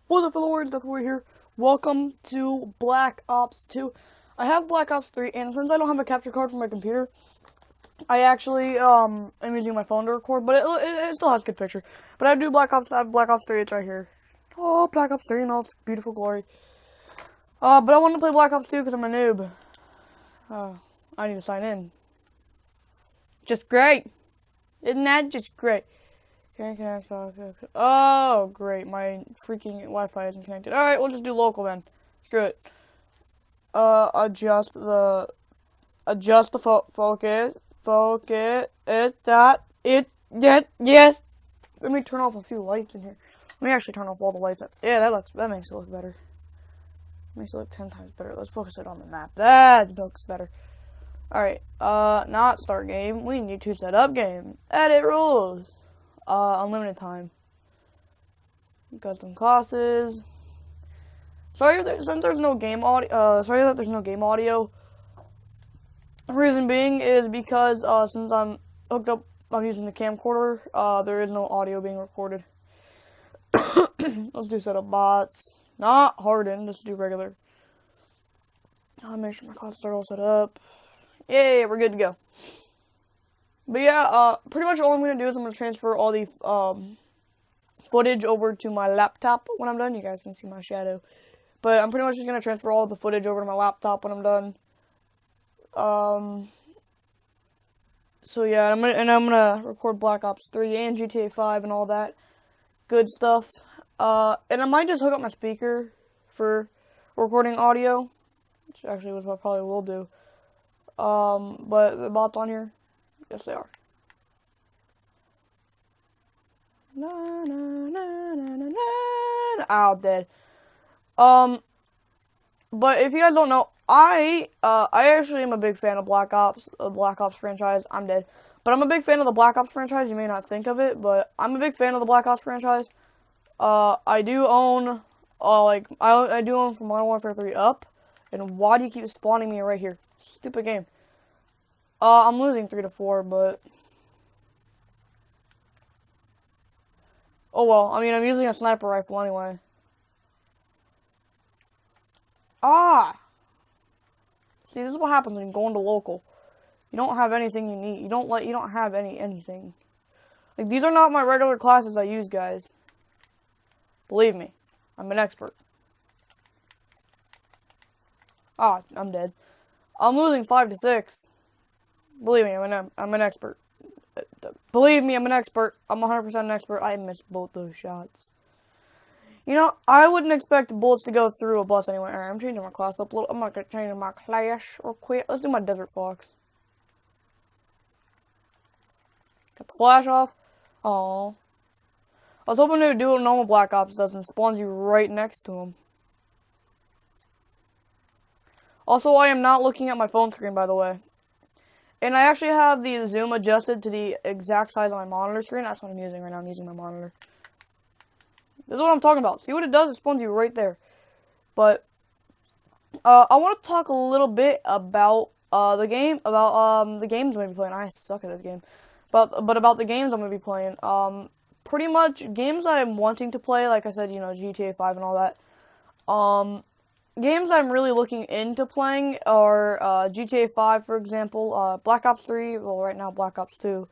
What's up, fellow warriors? That's why we're here. Welcome to Black Ops 2. I have Black Ops 3, and since I don't have a capture card for my computer, I actually am using my phone to record, but it still has a good picture. But I do Black Ops. I have Black Ops 3. It's right here. Oh, Black Ops 3 in all its beautiful glory. But I wanted to play Black Ops 2 because I'm a noob. I need to sign in. Just great. Isn't that just great? Oh, great. My freaking Wi-Fi isn't connected. Alright, we'll just do local then. Screw it. Adjust the focus. Yes. Let me turn off a few lights in here. Let me actually turn off all the lights. Yeah, that makes it look better. Makes it look 10 times better. Let's focus it on the map. That looks better. Alright, not start game. We need to set up game. Edit rules. Unlimited time. Custom classes. Sorry since there's no game audio. Sorry that there's no game audio. The reason being is because since I'm hooked up, I'm using the camcorder. There is no audio being recorded. Let's do setup bots. Not hardened. Let's do regular. I'll make sure my classes are all set up. Yay, we're good to go. But yeah, pretty much all I'm going to do is I'm going to transfer all the footage over to my laptop when I'm done. You guys can see my shadow. But I'm pretty much just going to transfer all the footage over to my laptop when I'm done. So yeah, I'm gonna record Black Ops 3 and GTA 5 and all that good stuff. And I might just hook up my speaker for recording audio, which actually is what I probably will do. But the bots on here, yes they are. Ow, dead. But if you guys don't know, I actually am a big fan of Black Ops, the Black Ops franchise. I'm dead. But I'm a big fan of the Black Ops franchise. You may not think of it, but I'm a big fan of the Black Ops franchise. I do own, I do own from Modern Warfare 3 up. And why do you keep spawning me right here? Stupid game. I'm losing 3-4, but oh well. I mean, I'm using a sniper rifle anyway. See, this is what happens when you go into local. You don't have anything you need. You don't have anything. Like, these are not my regular classes I use, guys. Believe me. I'm an expert. I'm dead. I'm losing 5-6. Believe me, I'm an expert. Believe me, I'm an expert. I'm 100% an expert. I missed both those shots. You know, I wouldn't expect bullets to go through a bus anyway. Alright, I'm changing my class up a little. I'm not gonna change my class real quick. Let's do my Desert Fox. Got the flash off. Oh, I was hoping to do what normal Black Ops does and spawns you right next to him. Also, I am not looking at my phone screen, by the way. And I actually have the zoom adjusted to the exact size of my monitor screen. That's what I'm using right now. I'm using my monitor. This is what I'm talking about. See what it does? It spawns you right there. But I want to talk a little bit about the games I'm gonna be playing. I suck at this game, but about the games I'm gonna be playing. Pretty much games I'm wanting to play. Like I said, you know, GTA 5 and all that. Games I'm really looking into playing are GTA 5, for example. Black Ops 3. Well, right now Black Ops 2,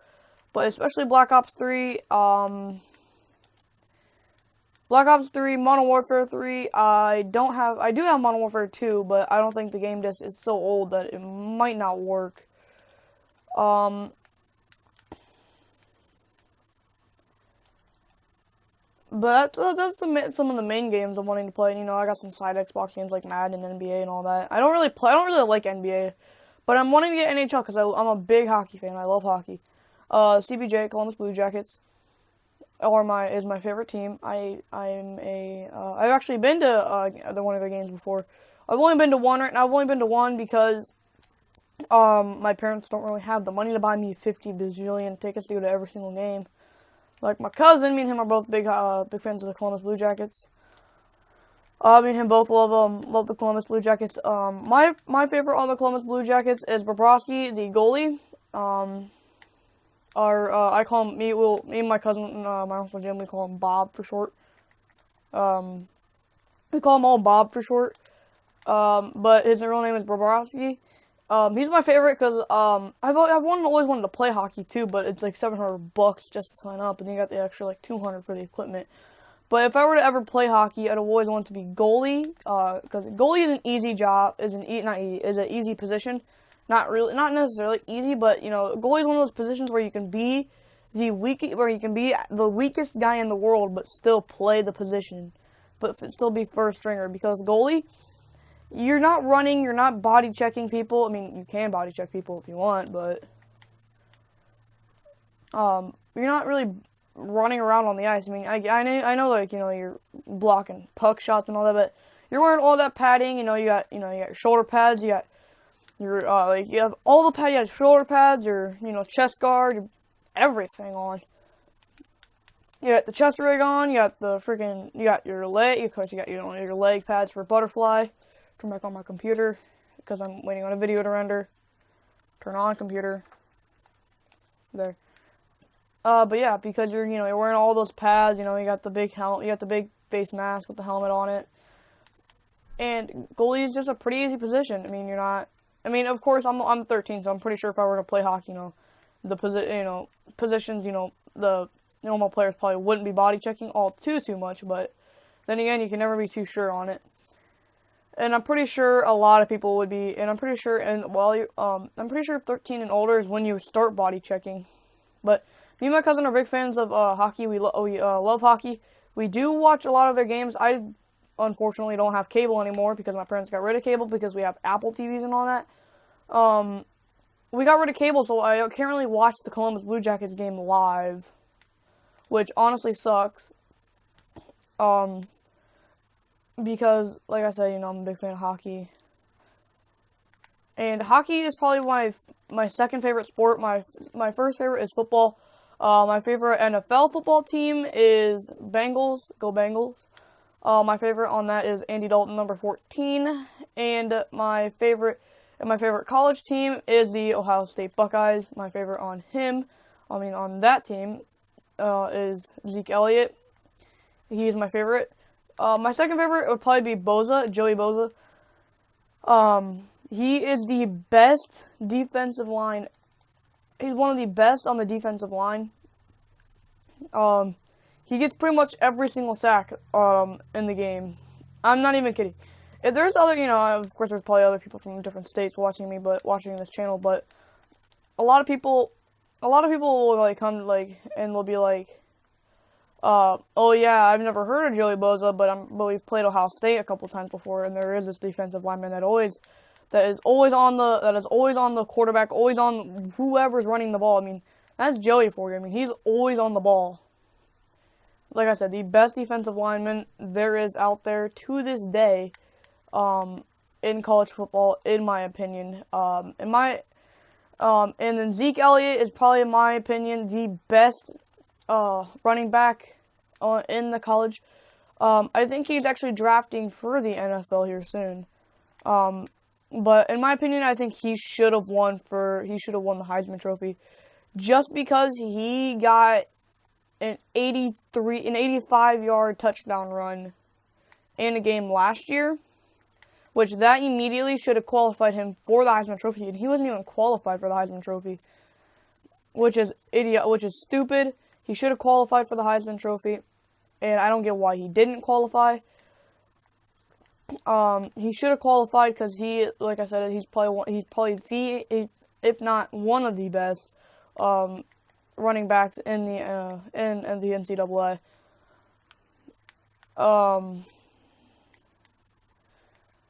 but especially Black Ops 3. Black Ops 3, Modern Warfare 3, I do have Modern Warfare 2, but I don't think the game just is so old that it might not work. But that's some of the main games I'm wanting to play. You know, I got some side Xbox games like Madden and NBA and all that. I don't really like NBA, but I'm wanting to get NHL because I'm a big hockey fan. I love hockey. CBJ, Columbus Blue Jackets, is my favorite team. I've actually been to one of their games before. I've only been to one right now. I've only been to one because my parents don't really have the money to buy me 50 bazillion tickets to go to every single game. Like my cousin, me and him are both big fans of the Columbus Blue Jackets. Me and him both love the Columbus Blue Jackets. My favorite on the Columbus Blue Jackets is Bobrovsky, the goalie. I call him, me and my cousin, my uncle Jim, we call him Bob for short. We call him all Bob for short. But his real name is Bobrovsky. He's my favorite because I've always wanted to play hockey too, but it's like $700 just to sign up, and you got the extra like $200 for the equipment. But if I were to ever play hockey, I'd always want to be goalie, because goalie is an easy job, is an easy position. Not necessarily easy, but goalie is one of those positions where you can be the weakest guy in the world, but still play the position, but still be first stringer. Because goalie, you're not running, you're not body checking people. I mean, you can body check people if you want, but you're not really running around on the ice. I mean, I know, like, you're blocking puck shots and all that, but you're wearing all that padding. You got your shoulder pads, you got your you have all the pads, you have shoulder pads, your chest guard, your everything on. You got the chest rig on, you got your leg, of course you got your leg pads for butterfly. Turn back on my computer because I'm waiting on a video to render. Turn on computer. There. But yeah, because you're wearing all those pads, you got the big helmet, you got the big face mask with the helmet on it. And goalie is just a pretty easy position. I mean, you're not. I mean, of course, I'm 13, so I'm pretty sure if I were to play hockey, the positions, the normal players probably wouldn't be body checking all too much. But then again, you can never be too sure on it. And I'm pretty sure a lot of people would be. And I'm pretty sure, I'm pretty sure 13 and older is when you start body checking. But me and my cousin are big fans of hockey. We love hockey. We do watch a lot of their games. I unfortunately don't have cable anymore because my parents got rid of cable because we have Apple TVs and all that. We got rid of cable, so I can't really watch the Columbus Blue Jackets game live, which honestly sucks. Because, like I said, I'm a big fan of hockey. And hockey is probably my second favorite sport. My first favorite is football. My favorite NFL football team is Bengals. Go Bengals. My favorite on that is Andy Dalton, number 14. And my favorite college team is the Ohio State Buckeyes. My favorite on that team, is Zeke Elliott. He is my favorite. My second favorite would probably be Joey Bosa. He is the best defensive line. He's one of the best on the defensive line. He gets pretty much every single sack in the game. I'm not even kidding. If there's other, of course there's probably other people from different states watching this channel, but a lot of people will like come and they'll be like, oh yeah, I've never heard of Joey Bosa, but we've played Ohio State a couple times before, and there is this defensive lineman that is always on the quarterback, always on whoever's running the ball. I mean, that's Joey for you. I mean, he's always on the ball. Like I said, the best defensive lineman there is out there to this day, in college football, in my opinion. And then Zeke Elliott is probably, in my opinion, the best running back in the college. I think he's actually drafting for the NFL here soon. But in my opinion, I think he should have won the Heisman Trophy, just because he got an 85-yard touchdown run in a game last year, which that immediately should have qualified him for the Heisman Trophy, and he wasn't even qualified for the Heisman Trophy, which is stupid. He should have qualified for the Heisman Trophy, and I don't get why he didn't qualify. He should have qualified because like I said, he's probably the, if not one of the best running backs in the NCAA.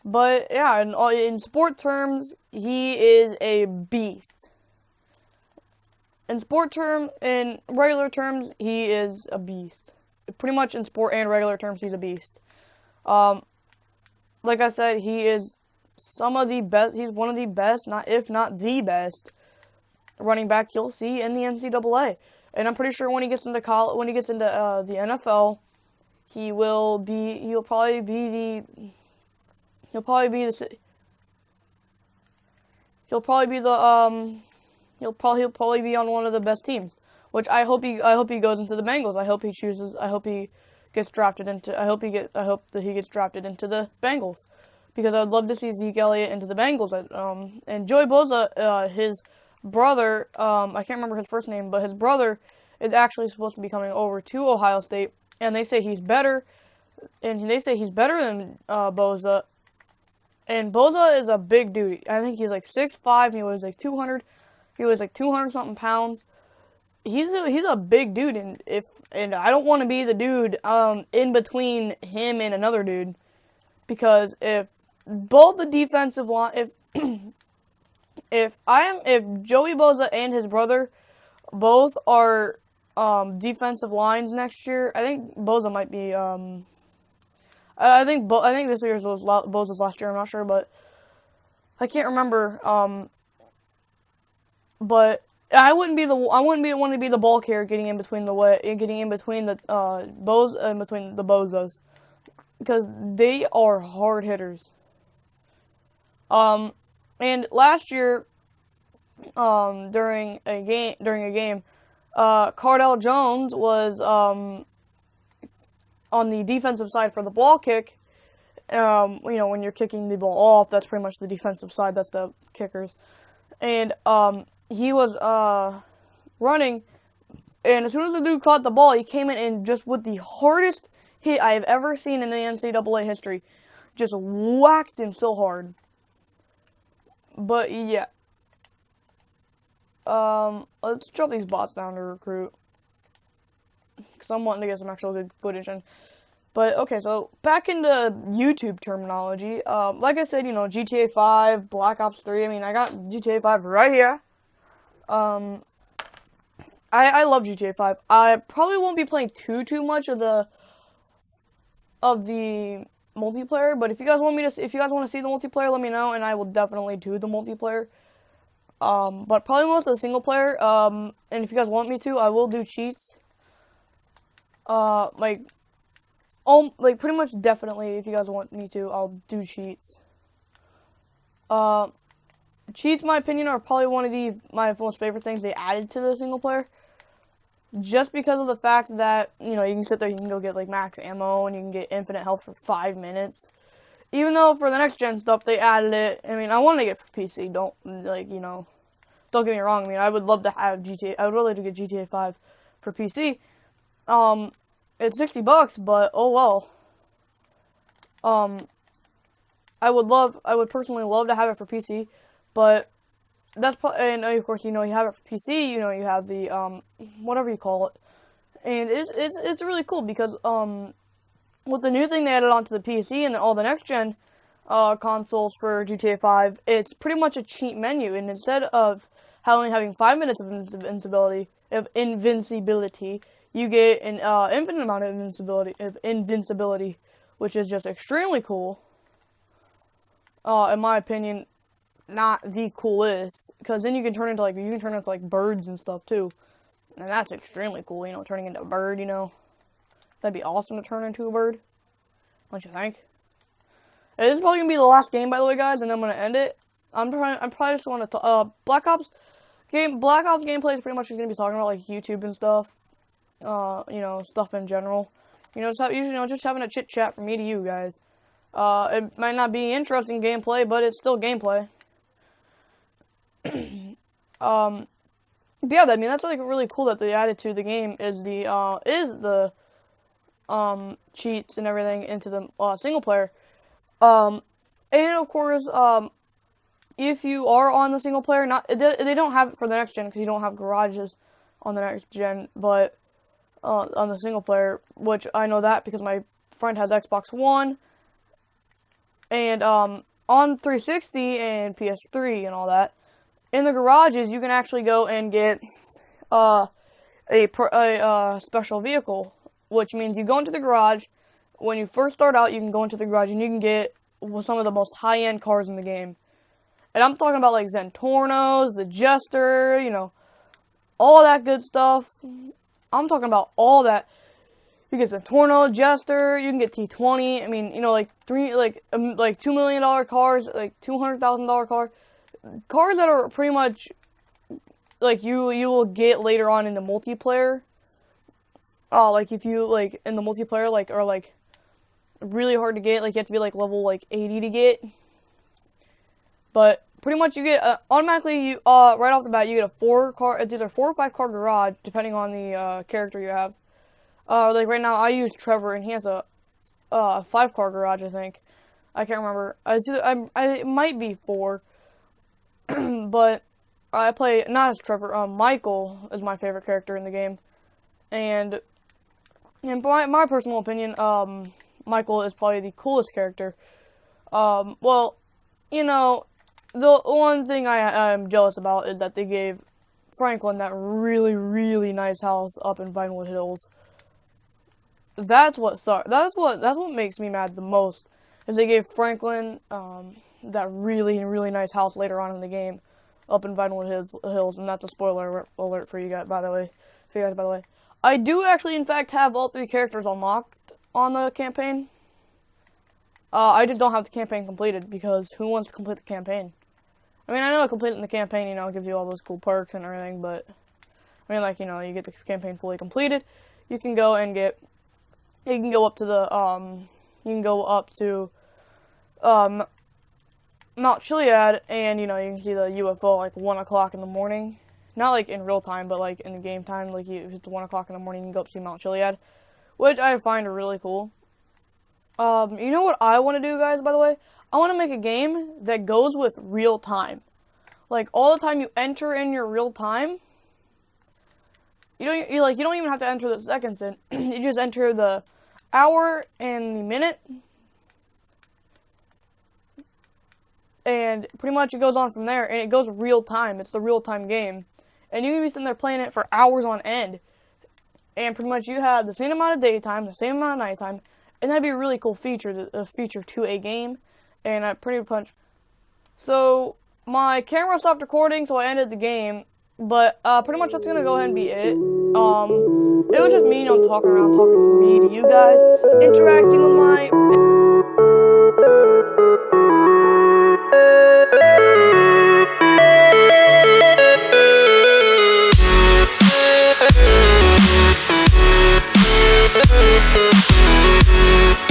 But yeah, in sport terms, he is a beast. In regular terms, he is a beast. Pretty much in sport and regular terms, he's a beast. Like I said, he is some of the best. He's one of the best, if not the best, running back you'll see in the NCAA. And I'm pretty sure when he gets into the NFL, he'll probably be on one of the best teams, which I hope he goes into the Bengals. I hope he gets drafted into. I hope that he gets drafted into the Bengals, because I'd love to see Zeke Elliott into the Bengals. And Joey Bosa, his brother, I can't remember his first name, but his brother is actually supposed to be coming over to Ohio State, and they say he's better, than Bosa. And Bosa is a big dude. I think he's like 6'5", he was like 200. He was like 200 something pounds. He's a big dude, and I don't want to be the dude in between him and another dude, because if both the defensive line, if Joey Bosa and his brother both are defensive lines next year, I think Bosa might be I think this year's was Bosa's last year. I'm not sure, but I can't remember. But I wouldn't want to be the ball carrier getting in between the Bosas, because they are hard hitters. And last year, during a game, Cardell Jones was on the defensive side for the ball kick. When you're kicking the ball off, that's pretty much the defensive side. That's the kickers. And he was running, and as soon as the dude caught the ball, he came in and just with the hardest hit I have ever seen in the NCAA history, just whacked him so hard. But yeah, let's drop these bots down to recruit, because I'm wanting to get some actual good footage in. But okay, so back into YouTube terminology. Like I said, GTA 5, Black Ops 3. I mean, I got GTA 5 right here. I love GTA 5. I probably won't be playing too much of the multiplayer, but if you guys want to see the multiplayer, let me know, and I will definitely do the multiplayer. But probably most of the single player. And if you guys want me to, I will do cheats. Pretty much definitely, if you guys want me to, I'll do cheats. Cheats, in my opinion, are probably one of my most favorite things they added to the single player. Just because of the fact that, you can sit there, you can go get, max ammo, and you can get infinite health for 5 minutes. Even though for the next gen stuff, they added it. I mean, I want to get it for PC. Don't get me wrong. I mean, I would love to have GTA. I would really like to get GTA 5 for PC. It's $60, but oh well. I would personally love to have it for PC, but that's and of course, you have it for PC, you have the, whatever you call it, and it's really cool, because, with the new thing they added onto the PC and all the next-gen, consoles for GTA 5, it's pretty much a cheat menu, and instead of only having 5 minutes of invincibility, you get an, infinite amount of invincibility, which is just extremely cool. In my opinion, not the coolest, because then you can turn into birds and stuff too, and that's extremely cool. Turning into a bird. That'd be awesome to turn into a bird. Don't you think? This is probably gonna be the last game, by the way, guys, and I'm gonna end it. I'm probably just want to Black Ops gameplay is pretty much just gonna be talking about YouTube and stuff. Stuff in general. Just having a chit chat from me to you guys. It might not be interesting gameplay, but it's still gameplay. But yeah, I mean, that's really cool that they added to the game is the cheats and everything into the single player. And of course, if you are on the single player, they don't have it for the next gen, because you don't have garages on the next gen, but on the single player, which I know that because my friend has Xbox One, and on 360 and PS3 and all that, in the garages you can actually go and get a special vehicle, which means you go into the garage. When you first start out, you can go into the garage and you can get some of the most high-end cars in the game. And I'm talking about Zentornos, the Jester, all that good stuff. I'm talking about all that. You get Zentorno, Jester, you can get T20. I mean, $2 million cars, $200,000 cars that are pretty much you will get later on in the multiplayer. like if you like in the multiplayer like are like really hard to get, like you have to be like level like 80 to get. But pretty much you get automatically you right off the bat you get a it's either 4 or 5 car garage depending on the character you have. Like right now I use Trevor and he has a 5 car garage, I think. I can't remember. It might be 4, but I play not as Trevor. Michael is my favorite character in the game, and in my personal opinion, Michael is probably the coolest character. Well, you know, the one thing I'm jealous about is that they gave Franklin that really nice house up in Vinewood Hills. That's what sucks. That's what makes me mad the most. Is they gave Franklin that really nice house later on in the game, up in Vinewood Hills, and that's a spoiler alert for you guys. By the way, I do actually, in fact, have all 3 characters unlocked on the campaign. I just don't have the campaign completed because who wants to complete the campaign? I mean, I know completing the campaign, it gives you all those cool perks and everything, but I mean, like, you get the campaign fully completed, you can go and get. You can go up to Mount Chiliad, and you can see the UFO like 1 o'clock in the morning. Not like in real time, but like in the game time. Like if it's 1 o'clock in the morning, you can go up to Mount Chiliad, which I find really cool. You know what I want to do, guys? By the way, I want to make a game that goes with real time. Like all the time you enter in your real time. You don't even have to enter the seconds in. You just enter the hour and the minute, and pretty much it goes on from there, and it goes real time. It's the real time game, and you can be sitting there playing it for hours on end, and pretty much you have the same amount of daytime, the same amount of nighttime, and that'd be a really cool feature to a game, and I pretty much. So my camera stopped recording, so I ended the game. But pretty much that's gonna go ahead and be it. It was just me, talking around, talking from me to you guys, interacting with my